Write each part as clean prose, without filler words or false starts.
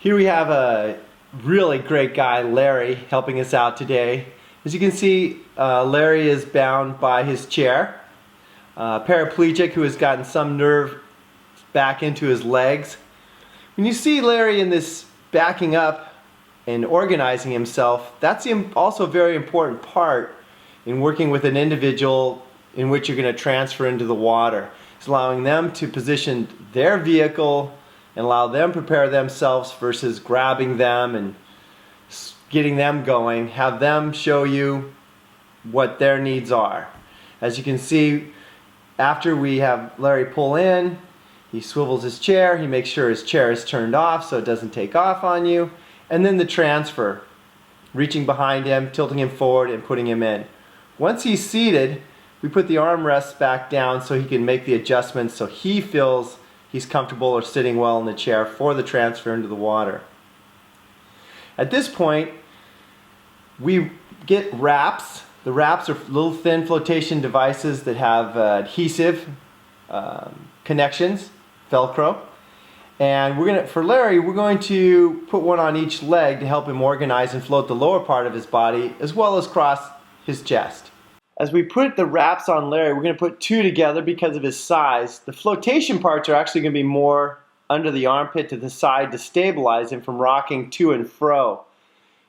Here we have a really great guy, Larry, helping us out today. As you can see, Larry is bound by his chair. Paraplegic who has gotten some nerve back into his legs. When you see Larry in this backing up and organizing himself, that's also a very important part in working with an individual in which you're going to transfer into the water. It's allowing them to position their vehicle and allow them prepare themselves versus grabbing them and getting them going. Have them show you what their needs are. As you can see, after we have Larry pull in, he swivels his chair, he makes sure his chair is turned off so it doesn't take off on you, and then the transfer, reaching behind him, tilting him forward and putting him in. Once he's seated, we put the armrests back down so he can make the adjustments so he feels he's comfortable or sitting well in the chair for the transfer into the water. At this point, we get wraps. The wraps are little thin flotation devices that have adhesive connections, Velcro. And for Larry, we're going to put one on each leg to help him organize and float the lower part of his body as well as cross his chest. As we put the wraps on Larry, we're going to put two together because of his size. The flotation parts are actually going to be more under the armpit to the side to stabilize him from rocking to and fro.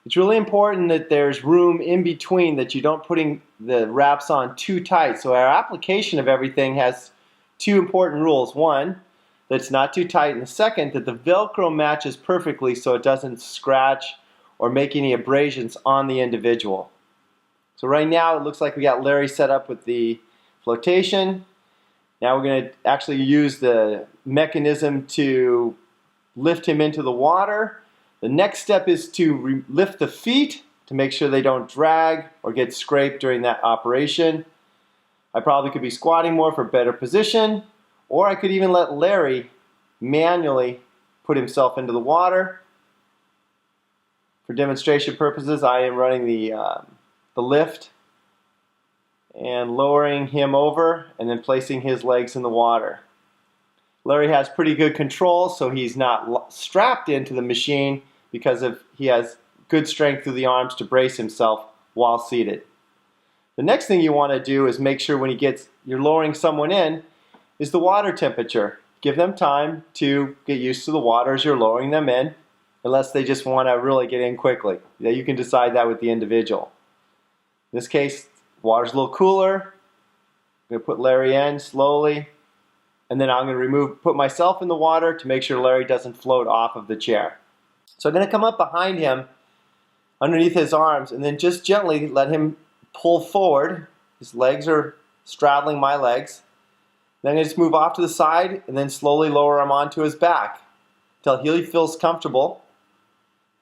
It's really important that there's room in between, that you don't putting the wraps on too tight. So our application of everything has two important rules. One, that it's not too tight, and the second, that the Velcro matches perfectly so it doesn't scratch or make any abrasions on the individual. So right now it looks like we got Larry set up with the flotation. Now we're going to actually use the mechanism to lift him into the water. The next step is to lift the feet to make sure they don't drag or get scraped during that operation. I probably could be squatting more for better position, or I could even let Larry manually put himself into the water. For demonstration purposes, I am running the lift and lowering him over and then placing his legs in the water. Larry has pretty good control, so he's not strapped into the machine because he has good strength through the arms to brace himself while seated. The next thing you want to do is make sure when you're lowering someone in is the water temperature. Give them time to get used to the water as you're lowering them in, unless they just want to really get in quickly. You can decide that with the individual. In this case, water's a little cooler. I'm going to put Larry in slowly, and then I'm going to put myself in the water to make sure Larry doesn't float off of the chair. So I'm going to come up behind him, underneath his arms, and then just gently let him pull forward. His legs are straddling my legs. Then I'm going to just move off to the side and then slowly lower him onto his back until he feels comfortable.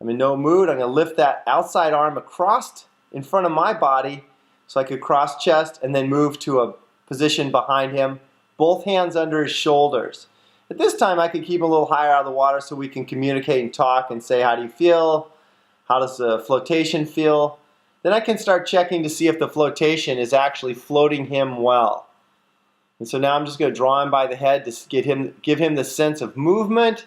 I'm in no mood. I'm going to lift that outside arm across in front of my body so I could cross chest and then move to a position behind him, both hands under his shoulders. At this time I could keep him a little higher out of the water so we can communicate and talk and say, how do you feel? How does the flotation feel? Then I can start checking to see if the flotation is actually floating him well. And so now I'm just going to draw him by the head to give him the sense of movement.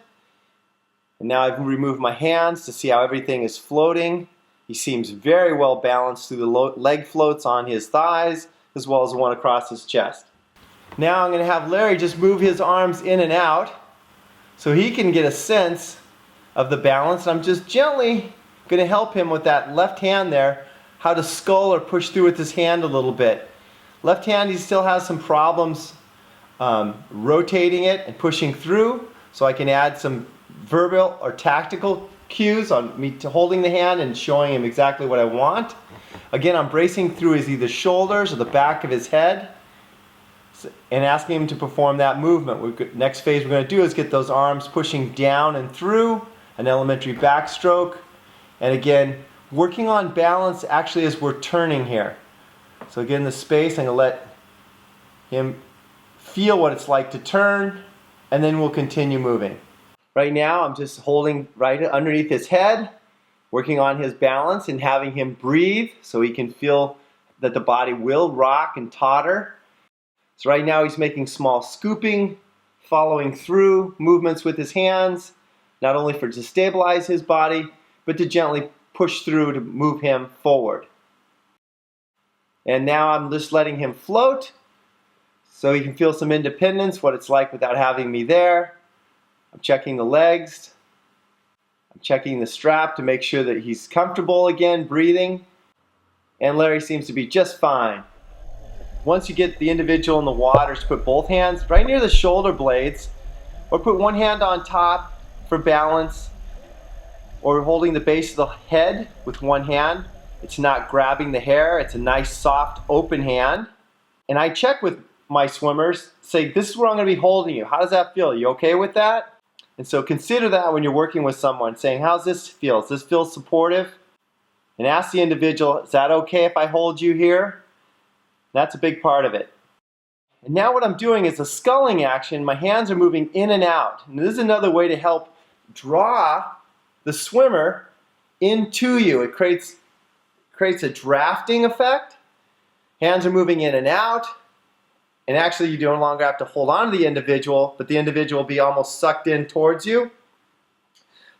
And now I've removed my hands to see how everything is floating. He seems very well balanced through the leg floats on his thighs as well as the one across his chest. Now I'm going to have Larry just move his arms in and out so he can get a sense of the balance. I'm just gently going to help him with that left hand there, how to scull or push through with his hand a little bit. Left hand, he still has some problems rotating it and pushing through, so I can add some verbal or tactical cues on me holding the hand and showing him exactly what I want. Again, I'm bracing through his either shoulders or the back of his head and asking him to perform that movement. Next phase we're going to do is get those arms pushing down and through, an elementary backstroke, and again, working on balance actually as we're turning here. So again, the space, I'm going to let him feel what it's like to turn, and then we'll continue moving. Right now, I'm just holding right underneath his head, working on his balance and having him breathe so he can feel that the body will rock and totter. So right now he's making small scooping, following through movements with his hands, not only to stabilize his body, but to gently push through to move him forward. And now I'm just letting him float so he can feel some independence, what it's like without having me there. I'm checking the legs. I'm checking the strap to make sure that he's comfortable again, breathing. And Larry seems to be just fine. Once you get the individual in the water, just put both hands right near the shoulder blades, or put one hand on top for balance, or holding the base of the head with one hand. It's not grabbing the hair, it's a nice soft open hand. And I check with my swimmers, say, this is where I'm going to be holding you. How does that feel? Are you okay with that? And so consider that when you're working with someone, saying, how's this feel? Does this feel supportive? And ask the individual, is that okay if I hold you here? That's a big part of it. And now what I'm doing is a sculling action. My hands are moving in and out. And this is another way to help draw the swimmer into you. It creates a drafting effect. Hands are moving in and out. And actually you no longer have to hold on to the individual, but the individual will be almost sucked in towards you.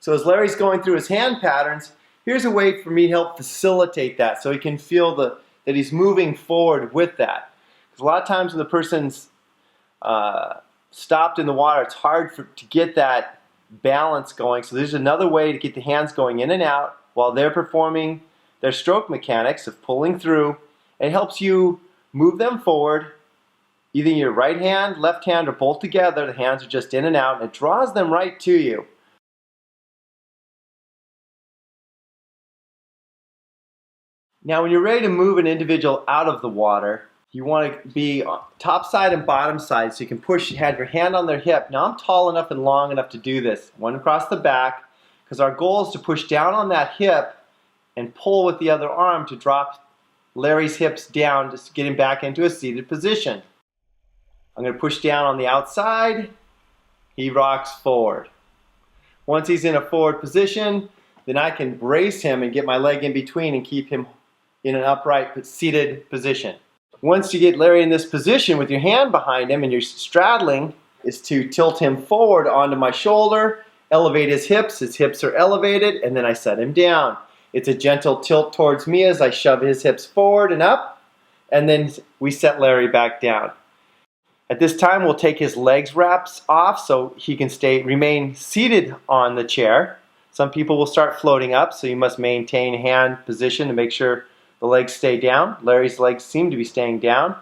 So as Larry's going through his hand patterns, here's a way for me to help facilitate that so he can feel that he's moving forward with that. Because a lot of times when the person's stopped in the water, it's hard to get that balance going. So there's another way to get the hands going in and out while they're performing their stroke mechanics of pulling through. It helps you move them forward, either your right hand, left hand, or both together. The hands are just in and out, and it draws them right to you. Now when you're ready to move an individual out of the water, you want to be top side and bottom side so you can have your hand on their hip. Now I'm tall enough and long enough to do this. One across the back, because our goal is to push down on that hip and pull with the other arm to drop Larry's hips down just to get him back into a seated position. I'm going to push down on the outside. He rocks forward. Once he's in a forward position, then I can brace him and get my leg in between and keep him in an upright but seated position. Once you get Larry in this position with your hand behind him and you're straddling, is to tilt him forward onto my shoulder, elevate his hips are elevated, and then I set him down. It's a gentle tilt towards me as I shove his hips forward and up, and then we set Larry back down. At this time, we'll take his legs wraps off so he can remain seated on the chair. Some people will start floating up, so you must maintain hand position to make sure the legs stay down. Larry's legs seem to be staying down.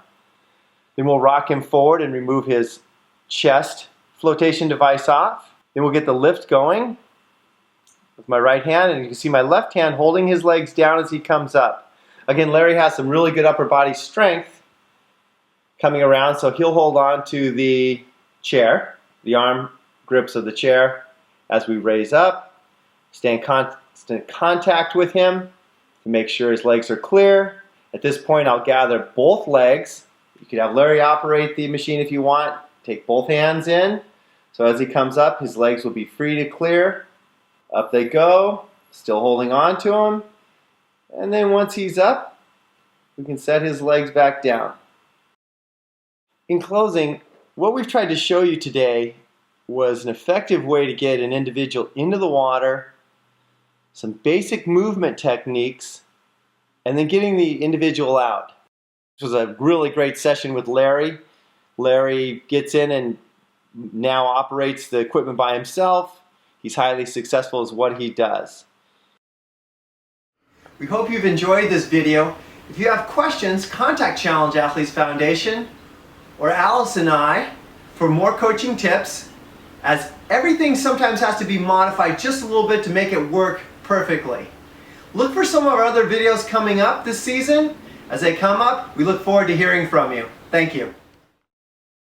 Then we'll rock him forward and remove his chest flotation device off. Then we'll get the lift going with my right hand, and you can see my left hand holding his legs down as he comes up. Again, Larry has some really good upper body strength coming around, so he'll hold on to the chair, the arm grips of the chair as we raise up. Stay in constant contact with him to make sure his legs are clear. At this point, I'll gather both legs. You could have Larry operate the machine if you want. Take both hands in. So as he comes up, his legs will be free to clear. Up they go, still holding on to him. And then once he's up, we can set his legs back down. In closing, what we've tried to show you today was an effective way to get an individual into the water, some basic movement techniques, and then getting the individual out. This was a really great session with Larry. Larry gets in and now operates the equipment by himself. He's highly successful at what he does. We hope you've enjoyed this video. If you have questions, contact Challenge Athletes Foundation or Alice and I for more coaching tips, as everything sometimes has to be modified just a little bit to make it work perfectly. Look for some of our other videos coming up this season. As they come up, we look forward to hearing from you. Thank you.